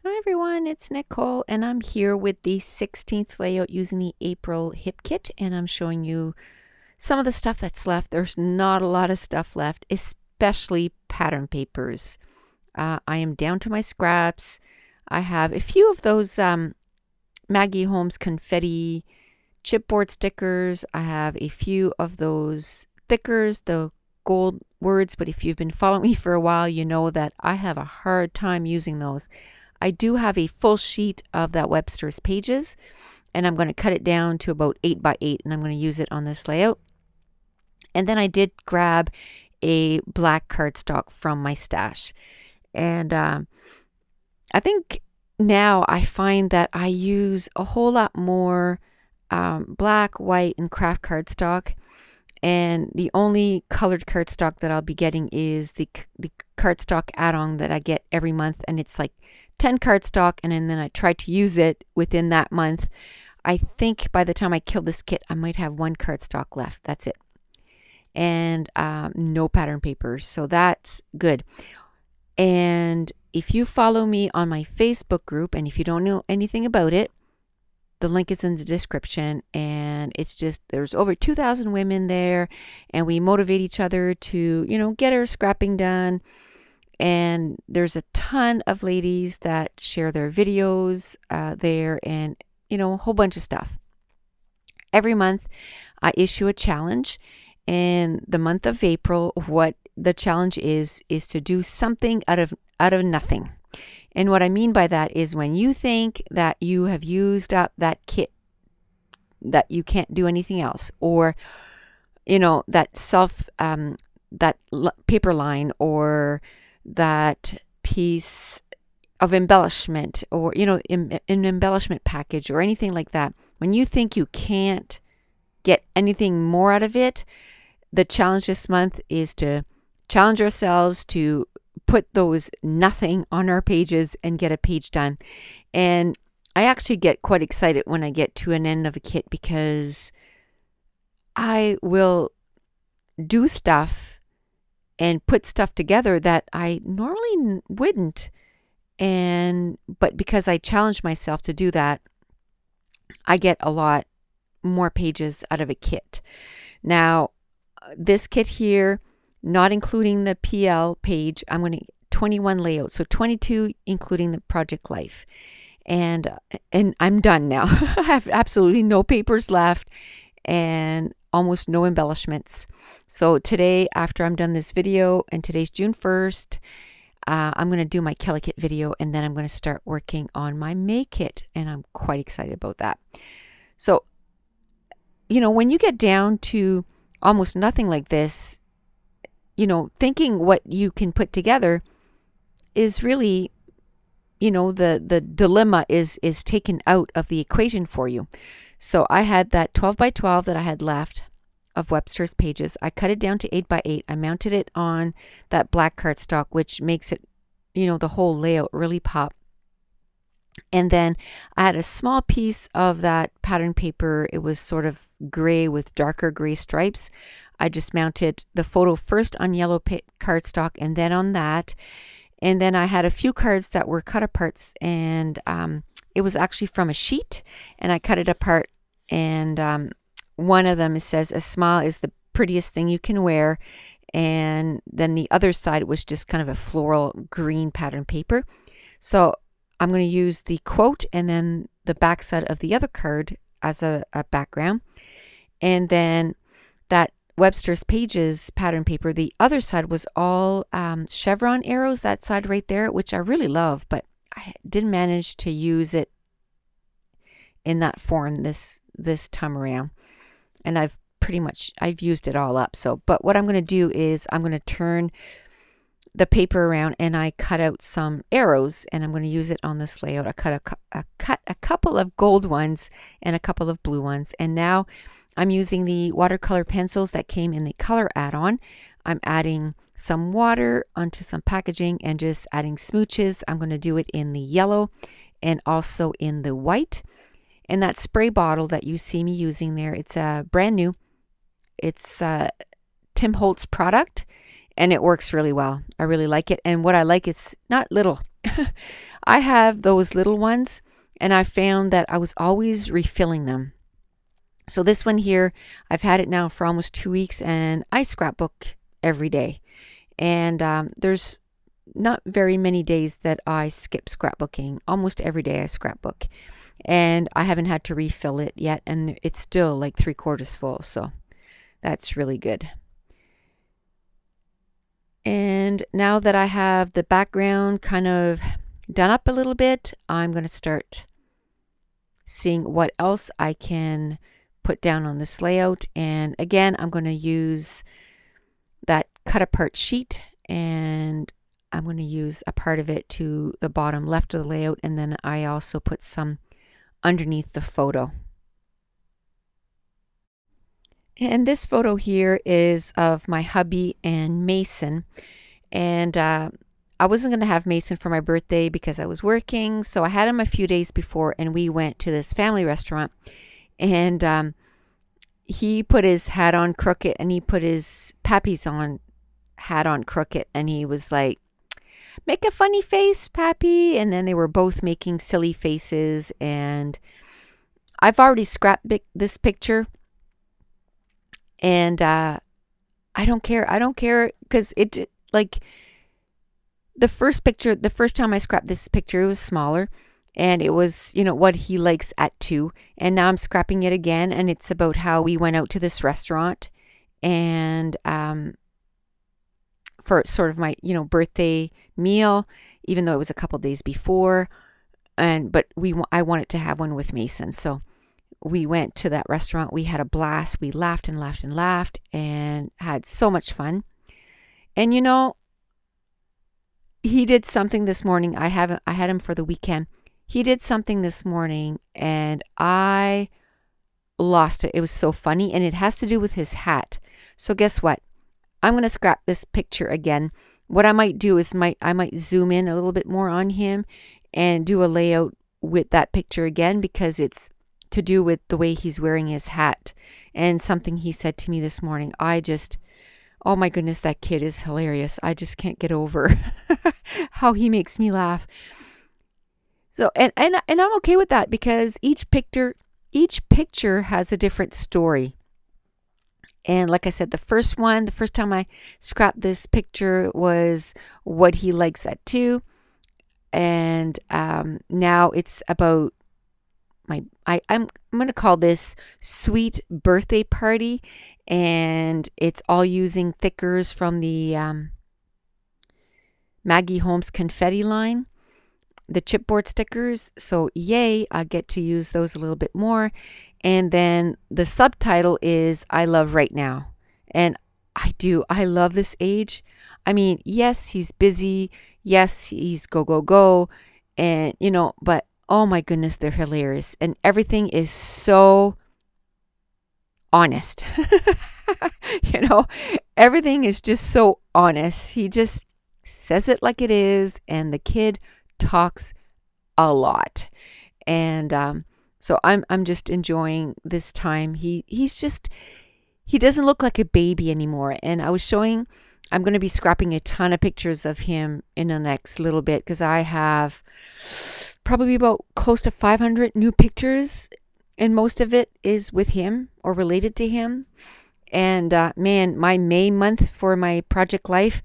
Hi everyone, it's Nicole and I'm here with the 16th layout using the April Hip Kit, and I'm showing you some of the stuff that's left. There's not a lot of stuff left, especially pattern papers. I am down to my scraps. I have a few of those Maggie Holmes confetti chipboard stickers. I have a few of those thickers, the gold words, but if you've been following me for a while, you know that I have a hard time using those. I do have a full sheet of that Webster's Pages, and I'm going to cut it down to about 8 by 8, and I'm going to use it on this layout. And then I did grab a black cardstock from my stash. And I think now I find that I use a whole lot more black, white, and craft cardstock. And the only colored cardstock that I'll be getting is the cardstock add-on that I get every month, and it's like 10 cardstock, and then I try to use it within that month. I think by the time I kill this kit, I might have 1 cardstock left. That's it. And no pattern papers, so that's good. And if you follow me on my Facebook group, and if you don't know anything about it, the link is in the description, and it's just, there's over 2,000 women there, and we motivate each other to, get our scrapping done. And there's a ton of ladies that share their videos there, and, a whole bunch of stuff. Every month I issue a challenge, and the month of April, what the challenge is to do something out of nothing. And what I mean by that is when you think that you have used up that kit, that you can't do anything else, or, that paper line, or that piece of embellishment, or, an embellishment package, or anything like that. When you think you can't get anything more out of it, the challenge this month is to challenge ourselves to put those nothing on our pages and get a page done. And I actually get quite excited when I get to an end of a kit, because I will do stuff and put stuff together that I normally wouldn't. But because I challenge myself to do that, I get a lot more pages out of a kit. Now, this kit here, not including the PL page, I'm going to 21 layouts, so 22 including the project life, and I'm done now. I have absolutely no papers left and almost no embellishments. So today, after I'm done this video, and today's June 1st, I'm going to do my Kelly kit video, and then I'm going to start working on my May kit, and I'm quite excited about that. So, when you get down to almost nothing like this, thinking what you can put together is really, the dilemma is taken out of the equation for you. So I had that 12 by 12 that I had left of Webster's Pages. I cut it down to 8 by 8. I mounted it on that black cardstock, which makes it, the whole layout really pop. And then I had a small piece of that pattern paper. It was sort of gray with darker gray stripes. I just mounted the photo first on yellow cardstock and then on that. And then I had a few cards that were cut aparts, and it was actually from a sheet, and I cut it apart. And one of them says, "A smile is the prettiest thing you can wear." And then the other side was just kind of a floral green pattern paper. So I'm going to use the quote and then the back side of the other card as a background. And then that Webster's Pages pattern paper, the other side was all chevron arrows, that side right there, which I really love, but I didn't manage to use it in that form this time around. And I've used it all up. So, but what I'm going to do is I'm going to turn the paper around, and I cut out some arrows, and I'm going to use it on this layout. I cut a couple of gold ones and a couple of blue ones, and now I'm using the watercolor pencils that came in the color add-on. I'm adding some water onto some packaging and just adding smooches. I'm going to do it in the yellow and also in the white. And that spray bottle that you see me using there, it's brand new. It's Tim Holtz product, and it works really well. I really like it. And what I like, it's not little. I have those little ones, and I found that I was always refilling them. So this one here, I've had it now for almost 2 weeks, and I scrapbook every day. And there's not very many days that I skip scrapbooking. Almost every day I scrapbook. And I haven't had to refill it yet, and it's still like 3/4 full. So that's really good. And now that I have the background kind of done up a little bit, I'm going to start seeing what else I can put down on this layout. And again, I'm going to use that cut apart sheet, and I'm going to use a part of it to the bottom left of the layout, and then I also put some underneath the photo. And this photo here is of my hubby and Mason. And I wasn't going to have Mason for my birthday because I was working. So I had him a few days before, and we went to this family restaurant. And he put his hat on crooked, and he put his Pappy's hat on crooked. And he was like, "Make a funny face, Pappy." And then they were both making silly faces. And I've already scrapped this picture. And I don't care. I don't care because it, like, the first time I scrapped this picture, it was smaller, and it was, what he likes at 2. And now I'm scrapping it again, and it's about how we went out to this restaurant, and for sort of my, birthday meal, even though it was a couple days before, but I wanted to have one with Mason, so we went to that restaurant. We had a blast. We laughed and laughed and laughed and had so much fun. And he did something this morning. I had him for the weekend. He did something this morning, and I lost it. It was so funny, and it has to do with his hat. So guess what? I'm going to scrap this picture again. What I might do is I might zoom in a little bit more on him and do a layout with that picture again, because it's to do with the way he's wearing his hat and something he said to me this morning. Oh my goodness, that kid is hilarious. I just can't get over how he makes me laugh. So and I'm okay with that, because each picture has a different story. And like I said, the first time I scrapped this picture was what he likes at 2. And now it's about I'm going to call this sweet birthday party, and it's all using thickers from the Maggie Holmes confetti line, the chipboard stickers. So yay, I get to use those a little bit more. And then the subtitle is "I Love Right Now." And I love this age. I mean, yes, he's busy. Yes, he's go, and but oh my goodness, they're hilarious. And everything is so honest. Everything is just so honest. He just says it like it is, and the kid talks a lot. And so I'm just enjoying this time. He doesn't look like a baby anymore. And I'm going to be scrapping a ton of pictures of him in the next little bit, because I have probably about close to 500 new pictures, and most of it is with him or related to him. And man, my May month for my project life,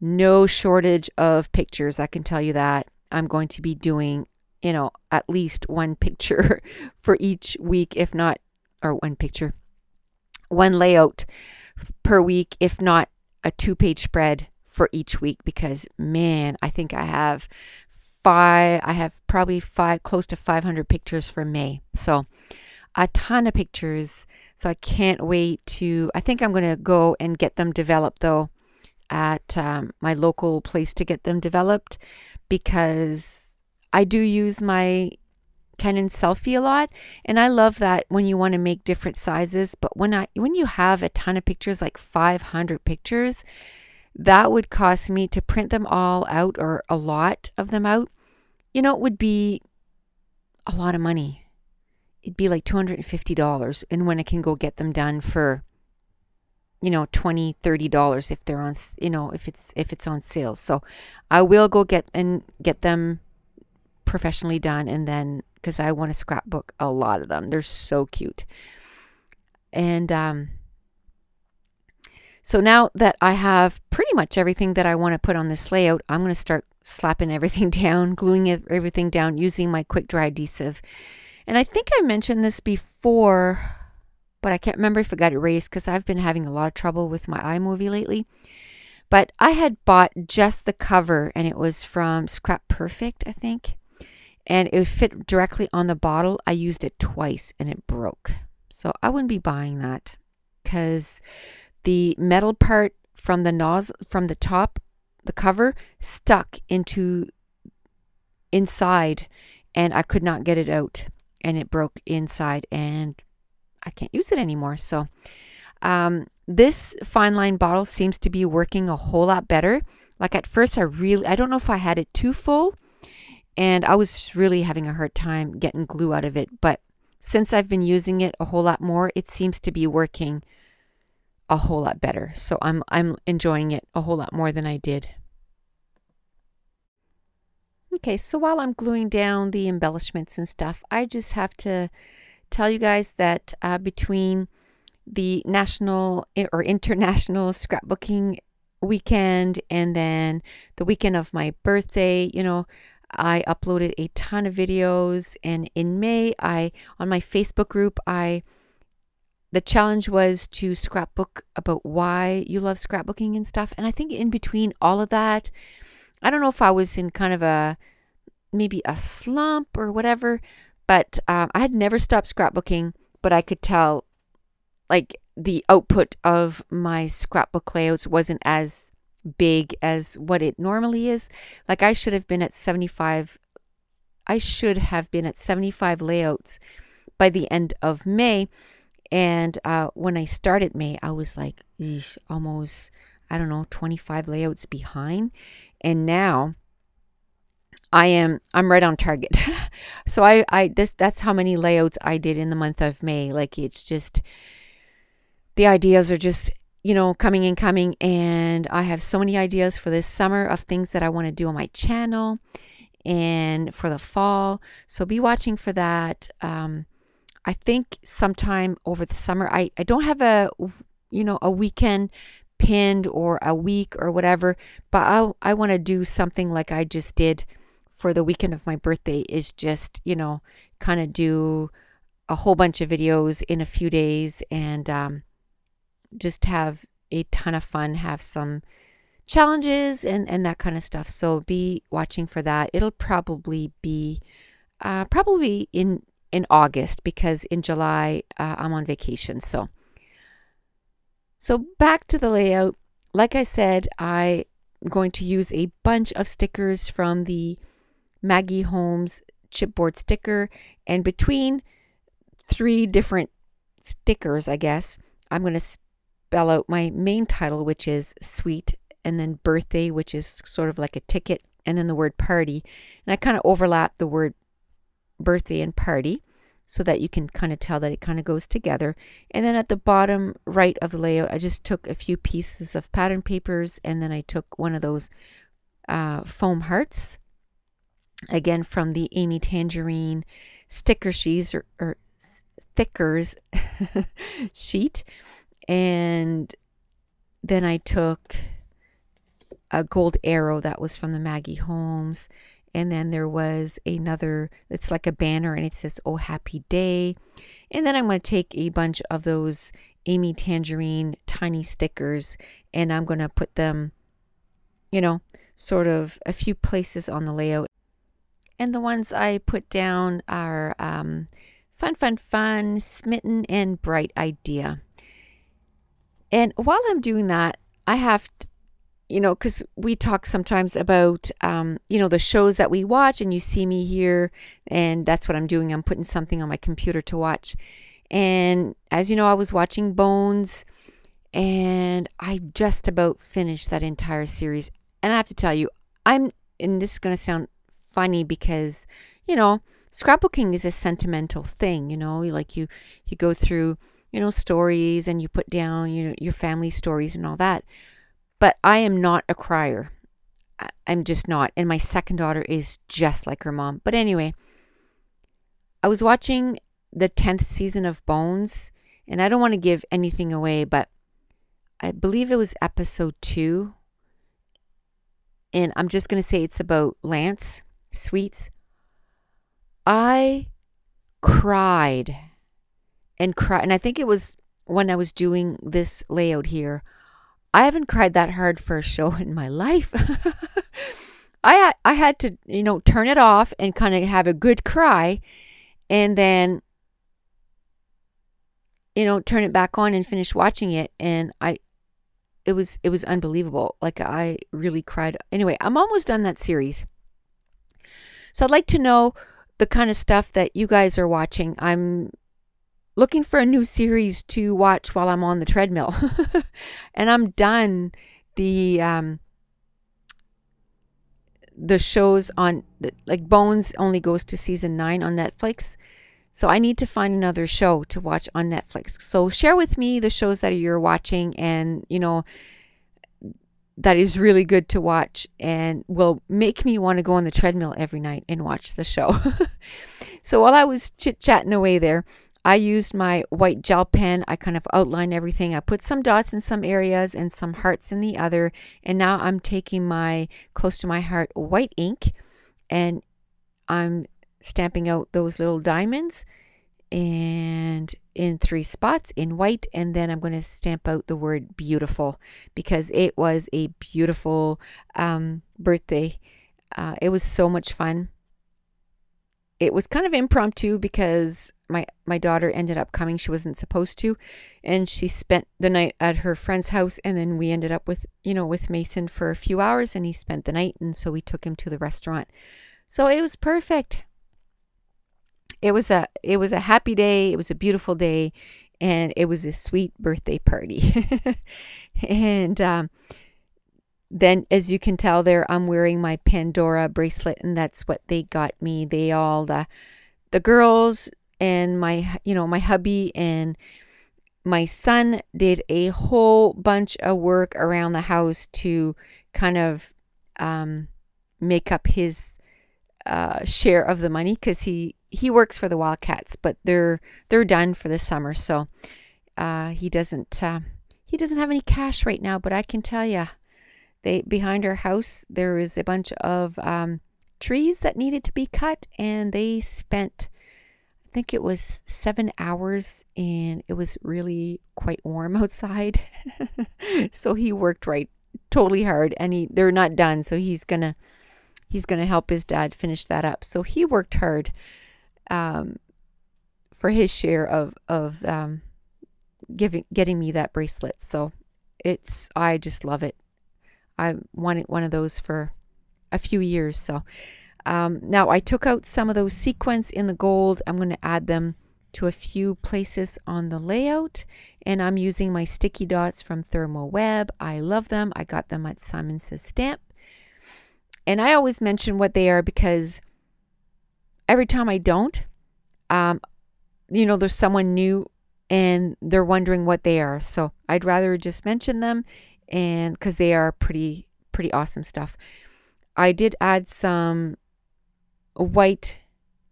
no shortage of pictures. I can tell you that. I'm going to be doing, at least one picture for each week, if not, or one layout per week, if not a 2-page spread for each week, because man, I think I have probably close to 500 pictures for May. So a ton of pictures. So I can't wait I think I'm going to go and get them developed, though, at my local place to get them developed, because I do use my Canon selfie a lot, and I love that when you want to make different sizes. But when you have a ton of pictures, like 500 pictures, that would cost me to print them all out, or a lot of them out. It would be a lot of money. It'd be like $250, and when I can go get them done for $20-$30 if they're on, if it's on sale. So I will go get them professionally done, and then because I want to scrapbook a lot of them. They're so cute. And so now that I have pretty much everything that I want to put on this layout, I'm going to start slapping everything down, gluing everything down using my quick dry adhesive. And I think I mentioned this before, but I can't remember if I got it raised because I've been having a lot of trouble with my iMovie lately. But I had bought just the cover, and it was from Scrap Perfect, I think. And it would fit directly on the bottle. I used it twice and it broke. So I wouldn't be buying that because the metal part from the nozzle, from the top, the cover, stuck inside, and I could not get it out, and it broke inside, and I can't use it anymore. So this fine line bottle seems to be working a whole lot better. Like at first I don't know if I had it too full, and I was really having a hard time getting glue out of it. But since I've been using it a whole lot more, it seems to be working a whole lot better. So I'm enjoying it a whole lot more than I did. Okay, so while I'm gluing down the embellishments and stuff, I just have to tell you guys that between the national or international scrapbooking weekend and then the weekend of my birthday, I uploaded a ton of videos. And in May, on my Facebook group, the challenge was to scrapbook about why you love scrapbooking and stuff. And I think in between all of that, I don't know if I was in kind of maybe a slump or whatever, but I had never stopped scrapbooking, but I could tell like the output of my scrapbook layouts wasn't as big as what it normally is. Like I should have been at 75 layouts by the end of May. And when I started May, I was like, almost, 25 layouts behind. And now I'm right on target. So that's how many layouts I did in the month of May. Like it's just, the ideas are just, coming and coming. And I have so many ideas for this summer of things that I want to do on my channel and for the fall. So be watching for that. I think sometime over the summer, I don't have a weekend pinned or a week or whatever, but I want to do something like I just did for the weekend of my birthday, is just, kind of do a whole bunch of videos in a few days and just have a ton of fun, have some challenges and that kind of stuff. So be watching for that. It'll probably be in August, because in July I'm on vacation. So back to the layout. Like I said, I'm going to use a bunch of stickers from the Maggie Holmes chipboard sticker, and between 3 different stickers, I guess, I'm going to spell out my main title, which is sweet, and then birthday, which is sort of like a ticket, and then the word party. And I kind of overlap the word birthday and party so that you can kind of tell that it kind of goes together. And then at the bottom right of the layout, I just took a few pieces of pattern papers, and then I took one of those foam hearts, again from the Amy Tangerine sticker sheets or stickers sheet. And then I took a gold arrow that was from the Maggie Holmes. And then there was another, it's like a banner, and it says, "Oh, happy day." And then I'm going to take a bunch of those Amy Tangerine tiny stickers, and I'm going to put them, sort of a few places on the layout. And the ones I put down are fun, smitten, and bright idea. And while I'm doing that, I have to, because we talk sometimes about, the shows that we watch, and you see me here, and that's what I'm doing. I'm putting something on my computer to watch. And as you know, I was watching Bones, and I just about finished that entire series. And I have to tell you, and this is going to sound funny because, scrapbooking is a sentimental thing, like you go through stories, and you put down, your family stories and all that. But I am not a crier. I'm just not. And my second daughter is just like her mom. But anyway, I was watching the 10th season of Bones, and I don't want to give anything away, but I believe it was episode 2. And I'm just going to say it's about Lance Sweets. I cried and cried. And I think it was when I was doing this layout here. I haven't cried that hard for a show in my life. I had to, turn it off and kind of have a good cry, and then, turn it back on and finish watching it. And it was unbelievable. Like, I really cried. Anyway, I'm almost done that series. So I'd like to know the kind of stuff that you guys are watching. I'm looking for a new series to watch while I'm on the treadmill. And I'm done the shows on, like, Bones only goes to season 9 on Netflix. So I need to find another show to watch on Netflix. So share with me the shows that you're watching, and, that is really good to watch and will make me want to go on the treadmill every night and watch the show. So while I was chit-chatting away there, I used my white gel pen. I kind of outlined everything. I put some dots in some areas and some hearts in the other. And now I'm taking my close to my heart white ink, and I'm stamping out those little diamonds, and in 3 spots in white. And then I'm going to stamp out the word beautiful, because it was a beautiful birthday. It was so much fun. It was kind of impromptu because my daughter ended up coming. She wasn't supposed to, and she spent the night at her friend's house, and then we ended up with Mason for a few hours, and he spent the night, and so we took him to the restaurant. So it was perfect. It was a happy day. It was a beautiful day, and it was a sweet birthday party. And then, as you can tell there, I'm wearing my Pandora bracelet, and that's what they got me. They all, the girls and my hubby and my son did a whole bunch of work around the house to kind of make up his share of the money, because he works for the Wildcats, but they're done for the summer. So he doesn't have any cash right now, but I can tell you, behind our house there is a bunch of trees that needed to be cut, and they spent, I think it was 7 hours, and it was really quite warm outside. So he worked totally hard, and they're not done, so he's gonna help his dad finish that up. So he worked hard for his share of getting me that bracelet. So I just love it. I wanted one of those for a few years. So now I took out some of those sequins in the gold. I'm going to add them to a few places on the layout, and I'm using my sticky dots from Thermo Web. I love them. I got them at Simon Says Stamp, and I always mention what they are, because every time I don't, there's someone new and they're wondering what they are. So I'd rather just mention them, and because they are pretty awesome stuff. I did add some white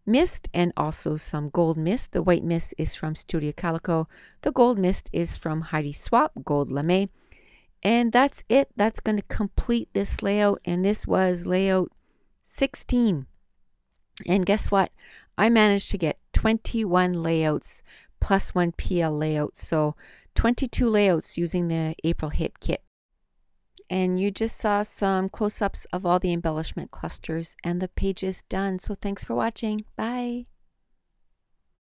mist and also some gold mist. The white mist is from Studio Calico. The gold mist is from Heidi Swap, Gold Lame. And that's it. That's going to complete this layout. And this was layout 16. And guess what? I managed to get 21 layouts plus 1 PL layout. So 22 layouts using the April Hit Kit. And you just saw some close-ups of all the embellishment clusters, and the page is done. So thanks for watching. Bye.